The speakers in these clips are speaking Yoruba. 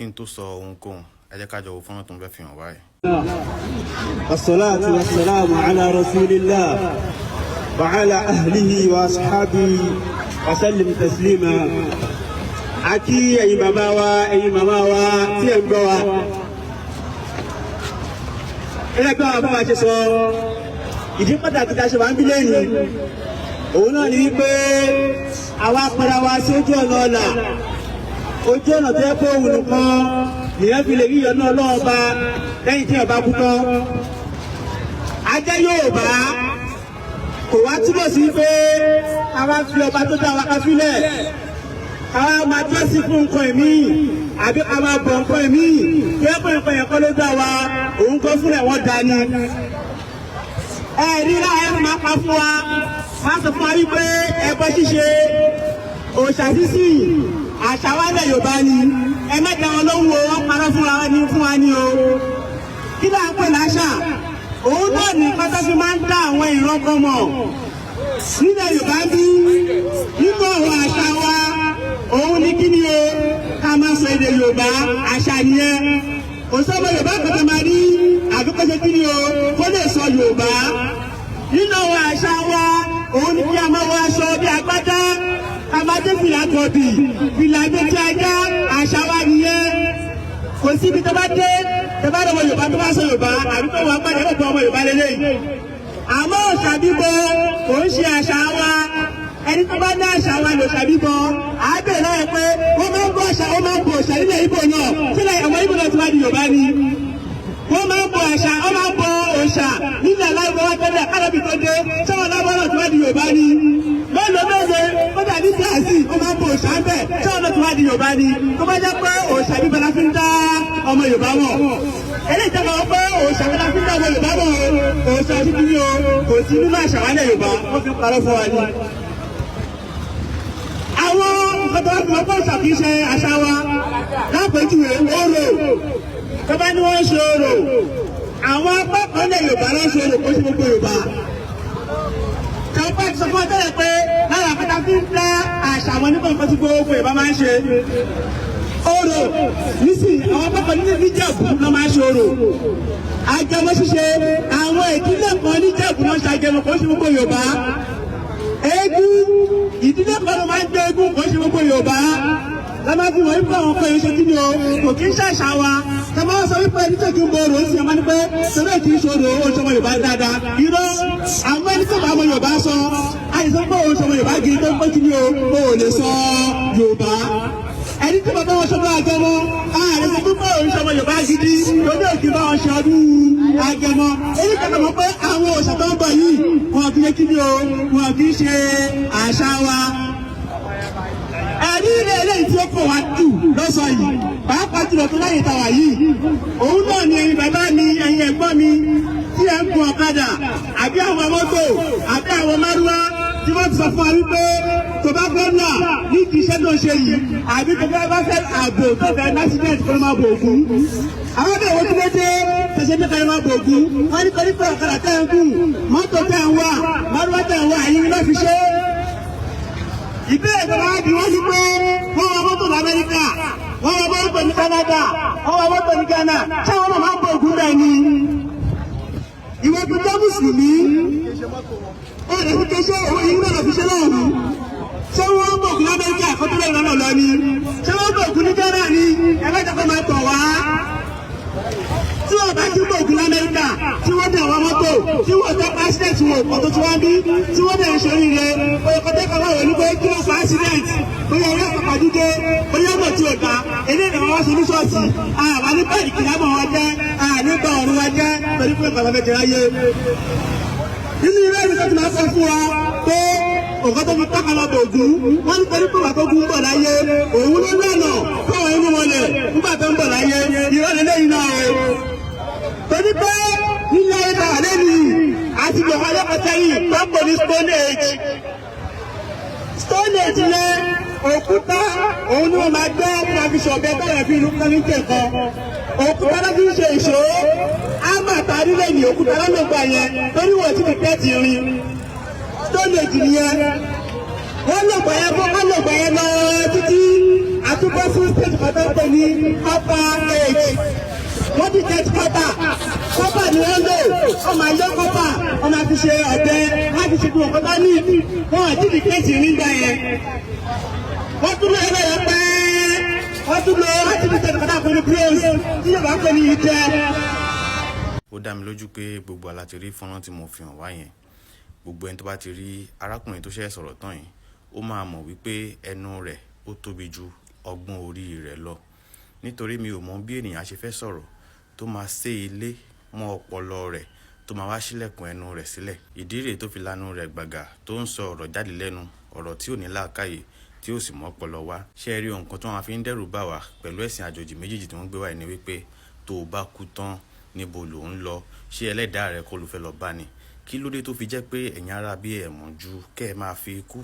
kí n tó sọ ohunkóhun ẹ jẹ́ ká jọ wo fọ́nrán tó ń fẹ́ fi hàn wáyé. As-salatu was-salamu ala rasulillah wa ala ahlihi wa ashabihi wa sallim taslima. Àkí ẹ̀yin bàbá wa ẹ̀yin màmá wa tí ẹ ń gbọ́ wa. Ẹlẹ́gbẹ́ wa bá wa ṣe sọ ìdí pàtàkì tá a ṣe wà ń bí lẹ́yìn. Òun náà ni wípé àwa padà wá sí ojú ọ̀nà ọ̀la. Ojú ọ̀nà tó yẹ kó òun nìkan nìyẹn fi lè rí ìyọ́nú Ọlọ́run bá lẹ́yìn tí ọba kú tán. Ajẹ́ Yorùbá kò wá túbọ̀ sí pé àwa fi ọba tó dá wa ká fílẹ̀. Àwa máa jọ́sí fún nǹkan ẹ̀mí àbí ká máa bọ̀ nǹkan ẹ̀mí kí ẹ pé nǹkan yẹn kọ́ ló dá wa òun kọ́ fúnlẹ̀ wọ́n dání. Ẹ̀rí láàyè máa pa fún wa wọ́n sọ fún wa wípé ẹbọ ṣíṣe òòṣà sísìn àṣà wa lẹ̀ Yorùbá ni ẹ mẹ́ta wọn ló ń wo wọ́n parọ́ fún wa ní o. Kí ló ń pè láṣà? Òun náà ní pátá fi máa ń dá àwọn ìran kan mọ̀ nílẹ̀ Yorùbá bí nínú àwọn àṣà wa òun ní kí ni o ká máa sọ èdè Yorùbá àṣà nìyẹn. Kò sọ́mọ Yorùbá kan tó máa rí àbíkọ́ ṣe kí ni o kó lè sọ Yorùbá. Nínú àwọn àṣà wa òun ní kí a máa wọ aṣọ bí agbádá ká máa dé fìlà gọ̀bì fìlà méjì ajá àṣà wa nìyẹn. Kò síbi tó bá dé tó bá lọ́wọ́ Yorùbá tó bá sọ Yorùbá àbíkọ́ wọn gbàdé ọ̀pọ̀ ọmọ Yorùbá lélẹ́yìn. Àmọ́ òṣàbíbọ kò ń ṣe àṣà wa. Ẹni tó bá ní àṣà wa lò ṣàbíbọ àábẹ̀ lọ́wọ́ pé wọ́n máa ń bọ àṣà wọ́n máa ń bọ òṣà nílẹ̀ Ìgbò náà sílẹ̀ ọmọ Ìgbò náà ti wá di Yorùbá ni. Wọ́n máa ń bọ àṣà wọ́n máa ń bọ òṣà nílẹ̀ aláìbọ̀wá tẹ́lẹ̀ kálábì tó dé sọ́wọ́n lábọ́ náà ti wá di Yorùbá ni. Mélòó ó dàbí kíláàsì wọ́n máa ń bọ òṣà ń bẹ̀ sọ́wọ́n náà ti wá di Yorùbá ni. Tó bá jẹ́ pé òṣà bíbẹ̀ la fi ń dá ọmọ Yorùbá mọ̀. Eléyìí tẹ́ kọ́ pé òòṣà wọn fi ń dá ọmọ Yorùbá bọ̀ òòṣà títí ní o kò sí nínú àṣà wa ilẹ̀ Yorùbá wọ́n fi parọ́ fún wa ni. Àwọn nǹkan tó wá fi wọ́n pọ̀ òòṣà kì í ṣe àṣà wa lápèjúwe orò tó bá ní wọ́n ń ṣe orò àwọn apá kan ilẹ̀ Yorùbá ló ń ṣe orò kó ṣe gbogbo Yorùbá. Kàwé sọ fún ọ tẹ́lẹ̀ pé lára àpẹta fi ń dá àṣà wọn nípa nǹkan tí gbogbo Yorùbá máa ń ṣe. Orò nísìnyí àwọn pápá níjẹ̀bú ló máa ń ṣe orò. Agẹmọ ṣíṣe àwọn ìdílé kan níjẹ̀bú náà ṣàgẹmọ kò ṣe gbogbo Yorùbá. Eégún ìdílé kan ló máa ń gbé eégún kò ṣe gbogbo Yorùbá. Lọ́mọ fi wọ́n wípé àwọn kan ṣe kí ni o kò kí ń ṣàṣà wa. Tọ́mọ sọ wípé ẹni tó kí ń bo orò ń sìn ọmọ ní pé sọ́dọ̀ kì í ṣe orò ó ṣọmọ Yorùbá dáadáa. Irọ́ àwọn ẹni tó bá ọmọ Yorùbá sọ àìsàn pé òun ṣọmọ Yorùbá gidi tó ń pé kí ni o kò lè sọ Yorùbá. Ẹni tí bàbá wọn ṣọdún Agẹmọ ààrẹ sọ pé òun ṣọmọ Yorùbá gidi lórí òkè bá wọn ṣe ọdún Agẹmọ. Èyí kẹta mọ̀ pé àwọn òòṣà tó ń bọ̀ yìí wọn kì í ṣe kí ni o wọn kì í ṣe àṣà wa. Ẹ̀rí ilé eléyìí tí ó kọ̀ wá jù lọ́sọ̀ yìí pàápàá jùlọ tó láyè tàwa yìí òun náà ni ẹ̀yin bàbá mi ẹ̀yin ẹ̀gbọ́n mi tí ẹ̀ ń gun ọ̀kadà àbí àwọn mọ́tò àbí àwọn márúwá tí wọ́n ti sọ fún wa wípé tó bá fẹ́ nà ní kì í ṣe tó ṣe yìí àbí tó bá fẹ́ ààbò tó fẹ́ accident kó máa bò ògún. Àwọn ọ̀dọ́ ìwé tí wọ́n dé tẹ̀sẹ̀ ní kárẹ́ máa bò ògún wọ́n ní kọ́ ní pé ọ̀kadà tẹ̀ ń gùn mọ́tò tẹ̀ ń wà márúwá tẹ̀ ń wà ẹ̀yin ló fi ṣe. Ìbéèrè tó máa bí wọ́n ní pé wọ́n wọ mọ́tò ní Amẹ́ríkà wọ́n wọ mọ́tò ní Canada wọ́n wọ mọ́tò ní Ghana ṣé wọ́n máa ń bò ògún bẹ́ẹ̀ ni. Ìwé tó jẹ́ Mùsùlùmí ó lè fi kéṣe ìyí náà fi ṣe náà wù. Ṣé wọ́n bò ògún Amẹ́ríkà kọ́tùlẹ̀ ìrànà lọ ni? Ṣé wọ́n bò ògún ní Ghana ni? Ẹgbẹ́ta kọ́ máa tọ̀ wá. Tí wọ́n bá ti bò ògún Amẹ́ríkà tí wọ́n dẹ̀ wọ́n mọ́tò tí wọ́n tẹ́ accident wọn kọ́ tó ti wá bí tí wọ́n dẹ̀ ń ṣe oríire oyè kọ́tẹ́ kan wọ́n wọ̀ ní pé kí ló fa accident bóyá ọ̀rẹ́ àpapọ̀ dídé bóyá ọmọ tí ò dá eléyìí ni wọ́n ṣe ní ṣọ́ọ̀ṣì àwa ní bẹ́ẹ̀ni kìlámọ̀ wọn jẹ́ ànígbà ọ̀run wọn jẹ́ torí pé bàbá méjì ráyé. Nínú ilé ìwé tó ti máa sọ fún wa pé òkè tó fi pákà lọ bògún wọ́n ní torí pé wà tó gún bọ̀ láyé òun ló lọ́nà fáwọn inú wọlé nígbà tó ń bọ̀ láyé ìrọ̀lẹ́ lẹ́yìn náà o. Torí pé nílé ayé ta wà lẹ́nu àti ìjọba ayọ́kọ̀tẹ́ yìí tó ń pè ní Stone Age. Stone Age lẹ òkúta òun ni wọ́n máa gbé fún àfihàn ọ̀bẹ bẹ́ẹ̀ fi ìlú kan ní kẹ̀kọ́. Òkúta ló fi ń ṣe ìṣó á máa tarí lẹ́yìn òkúta lọ́lọ́gbà yẹn torí wọ́n ti fi tẹ́tì rin. Stone Age nìyẹn wọ́n lọ̀gbà yẹn fún wọ́n lọ̀gbà yẹn lọ títí àtúbọ̀ sí stage kan tó ń pè ní upper age wọ́n ti get kọ́pà ni wọ́n lò wọ́n máa yọ kọ́pà wọ́n máa fi ṣe ọ̀bẹ wọ́n fi ṣe gbogbo nǹkan bá ní wọ́n àti ìdí kéèsì nígbà yẹn wọ́n tún lọ ẹgbẹ́ yẹn pẹ́ wọ́n tún lọ láti fi stage kan fún ní close tí yóò bá pè ní ìjẹ. ó dá mi lójú pé gbogbo àlá ti rí fọ́nrán tí mo fi hàn wá yẹn. Gbogbo ẹni tó bá ti rí arákùnrin tó ṣe sọ̀rọ̀ tán yìí ó máa mọ̀ wípé ẹnu rẹ̀ ó tóbi ju ọgbọ́n orí rẹ̀ lọ. Nítorí mi ò mọ bí ènìyàn ṣe fẹ́ sọ̀rọ̀ tó máa sé ilé mọ́ ọpọlọ rẹ̀ tó máa wá sílẹ̀kùn ẹnu rẹ̀ sílẹ̀. Ìdí rèé tó fi lanu rẹ̀ gbàgà tó ń sọ ọ̀rọ̀ jáde lẹ́nu, ọ̀rọ̀ tí ò ní làákàyè tí ó sì mọ́ ọpọlọ wá. Ṣé ẹ rí ohun kan tí wọ́n fi ń dẹ́rù bà wá pẹ̀lú ẹ̀sìn àjòjì méjèèjì tí wọ́n gbé wá ní wípé tó o bá kú tán níbo lò ń lọ, ṣé ẹlẹ́dàá rẹ kọ́ ló fẹ́ lọ bá ni? Kí ló dé tó fi jẹ́ pé ẹ̀yin ará bí ẹ̀ mọ̀ ju kẹ́ ẹ máa fi ikú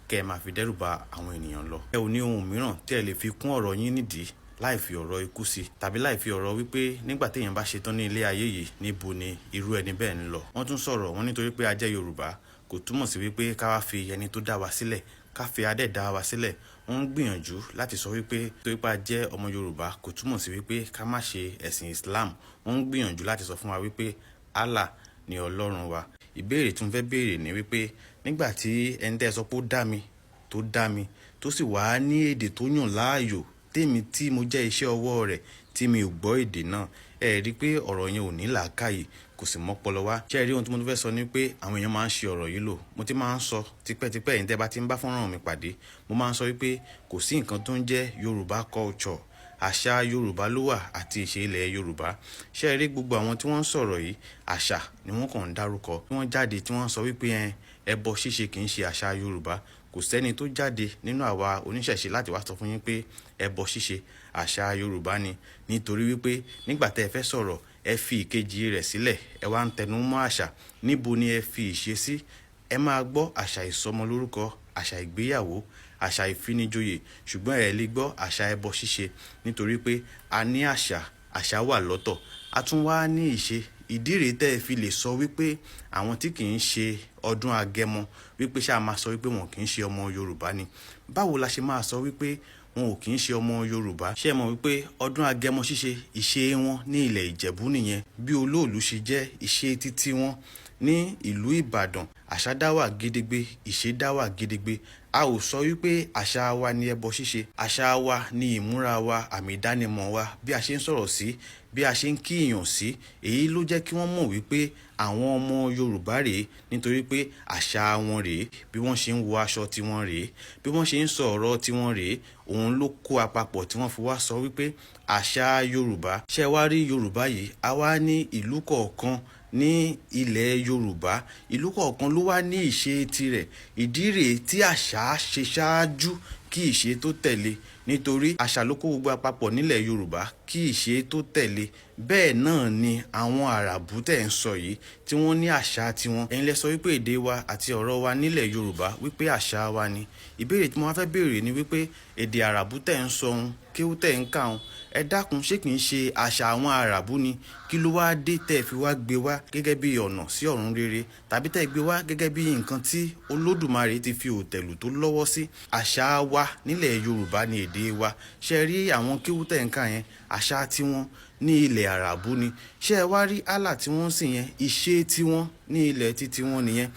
kẹ́ ẹ máa fi dẹ́rù bà àwọn ènìyàn lọ? Ẹ ò ní ohun mìíràn tí ẹ lè fi kún ọ̀rọ̀ yín nídìí láì fi ọ̀rọ̀ ikú sí, tàbí láì fi ọ̀rọ̀ wípé nígbà téèyàn bá ṣetán ní ilé ayé yìí níbo ni irú ẹni bẹ́ẹ̀ ń lọ. Wọ́n tún sọ̀rọ̀ wọn nítorí pé a jẹ́ Yorùbá kò túmọ̀ sí wípé ká wá fi ẹni tó dá wa sílẹ̀ ká fi adẹ́dá wa sílẹ̀. Wọ́n ń gbìyànjú láti sọ wípé torí pé a jẹ́ ọmọ Yorùbá kò túmọ̀ sí wípé ká má ṣe ẹ̀sìn Islam. Wọ́n ń gbìyànjú láti sọ fún wa wípé Allah ni Ọlọ́run wa. Ìbéèrè tí mo fẹ́ béèrè ni wípé nígbà tí ẹni tẹ́ sọ pé ó dá mi tó sì wá ní èdè tó yàn láàyò tèmi tí mo jẹ́ iṣẹ́ ọwọ́ rẹ̀ tí mi ò gbọ́ èdè náà, ẹ rí i pé ọ̀rọ̀ yẹn ò ní làákàyè kò sì mọ́pọlọ wá. Ṣé ẹ rí ohun tí mo tún fẹ́ sọ ni pé àwọn èèyàn máa ń ṣe ọ̀rọ̀ yìí lò. Mo ti máa ń sọ tipẹ́tipẹ́ ẹ̀yin tẹ́ bá ti ń bá fọ́nrán mi pàdé, mo máa ń sọ wípé kò sí nǹkan tó ń jẹ́ Yorùbá culture. Àṣà Yorùbá ló wà àti ìṣe ilẹ̀ Yorùbá. Ṣé ẹ rí gbogbo àwọn tí wọ́n ń sọ̀rọ̀ yìí àṣà ni wọ́n kàn ń dárúkọ. Tí wọ́n jáde tí wọ́n sọ wípé ẹbọ ṣíṣe kì í ṣe àṣà Yorùbá. Kò sẹ́ni tó jáde nínú àwa oníṣẹ̀ṣe láti wá sọ fún yín pé ẹbọ ṣíṣe àṣà Yorùbá ni. Nítorí wípé nígbà tẹ́ ẹ fẹ́ sọ̀rọ̀ ẹ fi ìkejì rẹ̀ sílẹ̀ ẹ wá ń tẹnu mọ́ àṣà. Níbo ni ẹ fi ìṣe sí? Ẹ máa gbọ́ àṣà ìsọmọlórúkọ, àṣà ìgbéyàwó, àṣà ìfinijoyè, ṣùgbọ́n ẹ lè gbọ́ àṣà ẹbọ ṣíṣe. Nítorí pé a ní àṣà wà lọ́tọ̀, a tún wá ní ìṣe. Ìdí rèé tẹ́ ẹ fi lè sọ wípé àwọn tí kì í ṣe ọdún Agẹmọ wípé ṣáà máa sọ wípé wọn kì í ṣe ọmọ Yorùbá ni. Báwo la ṣe máa sọ wípé wọn ò kì í ṣe ọmọ Yorùbá? Ṣé ẹ mọ̀ wípé ọdún Agẹmọ ṣíṣe ìṣe wọn ní ilẹ̀ Ìjẹ̀bú nìyẹn, bí Olóòlù ṣe jẹ́ ìṣe títí wọn ní ìlú Ìbàdàn. Àṣà dá wà gédégbé, ìṣe dá wà gédégbé. A ò sọ wípé àṣà wa ni ẹbọ ṣíṣe. Àṣà wa ni ìmúra wa, àmì ìdánimọ̀ wa, bí a ṣe ń sọ̀rọ̀ sí, bí a ṣe ń kí èèyàn sí. Èyí ló jẹ́ kí wọ́n mọ̀ wípé àwọn ọmọ Yorùbá rèé, nítorí pé àṣà wọn rèé, bí wọ́n ṣe ń wọ aṣọ tiwọn rèé, bí wọ́n ṣe ń sọ ọ̀rọ̀ tiwọn rèé. Òun ló kó àpapọ̀ tí wọ́n fi wá sọ wípé àṣà Yorùbá. Ṣé wá rí Yorùbá yìí? A wá ní ìlú kọ̀ọ̀kan ní ilẹ̀ Yorùbá. Ìlú kọ̀ọ̀kan ló wá ní ìṣe tirẹ̀. Ìdí rèé tí àṣà ṣe ṣáájú kí ìṣe tó tẹ̀lé. Nítorí àṣà ló kó gbogbo àpapọ̀ nílẹ̀ Yorùbá kí ìṣe tó tẹ̀lé. Bẹ́ẹ̀ náà ni àwọn Àràbù tẹ̀ ń sọ yìí tí wọ́n ní àṣà tiwọn. Ẹ̀yin lẹ sọ wípé èdè wa àti ọ̀rọ̀ wa nílẹ̀ Yorùbá wípé àṣà wa ni. Ìbéèrè tí mo wá fẹ́ béèrè ni wípé èdè Àràbù tẹ̀ ń sọ ohun kéwú tẹ̀ ń kà ohun, ẹ dákun ṣé kìí ṣe àṣà àwọn Àràbù ni? Kí ló wá dé tẹ́ fi wá gbé wá gẹ́gẹ́ bí ọ̀nà sí ọ̀run rere, tàbí tẹ́ gbé wá gẹ́gẹ́ bí nǹkan tí Olódùmarè ti fi òtẹ̀lù tó lọ́wọ́ sí? Àṣà wa nílẹ̀ Yorùbá ni èdè wa. Ṣé rí àwọn kéwú tẹ̀ ń kà yẹn àṣà tiwọn ní ilẹ̀ Àràbù ni. Ṣé ẹ wá rí Allah tí wọ́n sìn yẹn ìṣe tiwọn ní ilẹ̀ títí wọn nìyẹn.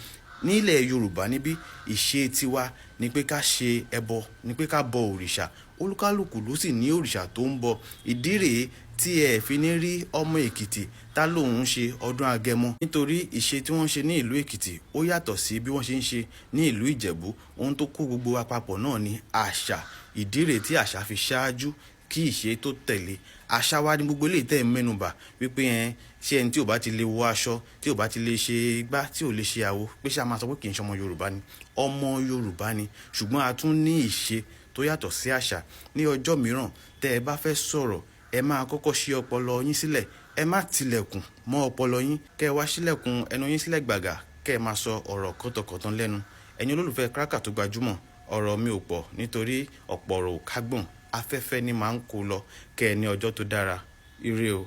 Nílẹ̀ Yorùbá níbí ìṣe tiwa ni pé ká ṣe ẹbọ, ni pé ká bọ òrìṣà. Olúkálùkù ló sì ní òrìṣà tó ń bọ. Ìdí rèé tí ẹ fi ní rí ọmọ Èkìtì tá lòun ń ṣe ọdún Agẹmọ. Nítorí ìṣe tí wọ́n ṣe ní ìlú Èkìtì ó yàtọ̀ sí bí wọ́n ṣe ń ṣe ní ìlú Ìjẹ̀bú. Ohun tó kó gbogbo wa papọ̀ náà ni àṣà. Ìdí rèé tí àṣà fi ṣáájú kí ìṣe tó tẹ̀lé. Àṣà wa ni gbogbo eléyìí tẹ́ ẹ mẹ́nubà wípé ṣé ẹni tí ò bá ti lè wọ aṣọ, tí ò bá ti lè ṣe igbá, tí ò lè ṣe àwo, pé ṣé a máa sọ pé kì í ṣe ọmọ Yorùbá ni? Ọmọ Yorùbá ni, ṣùgbọ́n a tún ní ìṣe tó yàtọ̀ sí àṣà. Ní ọjọ́ mìíràn tẹ́ ẹ bá fẹ́ sọ̀rọ̀, ẹ máa kọ́kọ́ ṣí ọpọlọ yín sílẹ̀. Ẹ má tilẹ̀kùn mọ́ ọpọlọ yín, kẹ́ ẹ wá sílẹ̀kùn ẹnu yín sílẹ̀ gbàgà, kẹ́ ẹ máa sọ ọ̀rọ̀ kọ́tọ̀kọ̀tọ̀ lẹ́nu. Ẹ̀yin olólùfẹ́ Kraka tó gbajúmọ̀, ọ̀rọ̀ mi ò pọ̀ nítorí ọ̀pọ̀ ọ̀rọ̀ ò kágbọ̀n. Afẹ́fẹ́ ni máa ń kó lọ. Kẹ́ ẹ ní ọjọ́ tó dára. Ire o.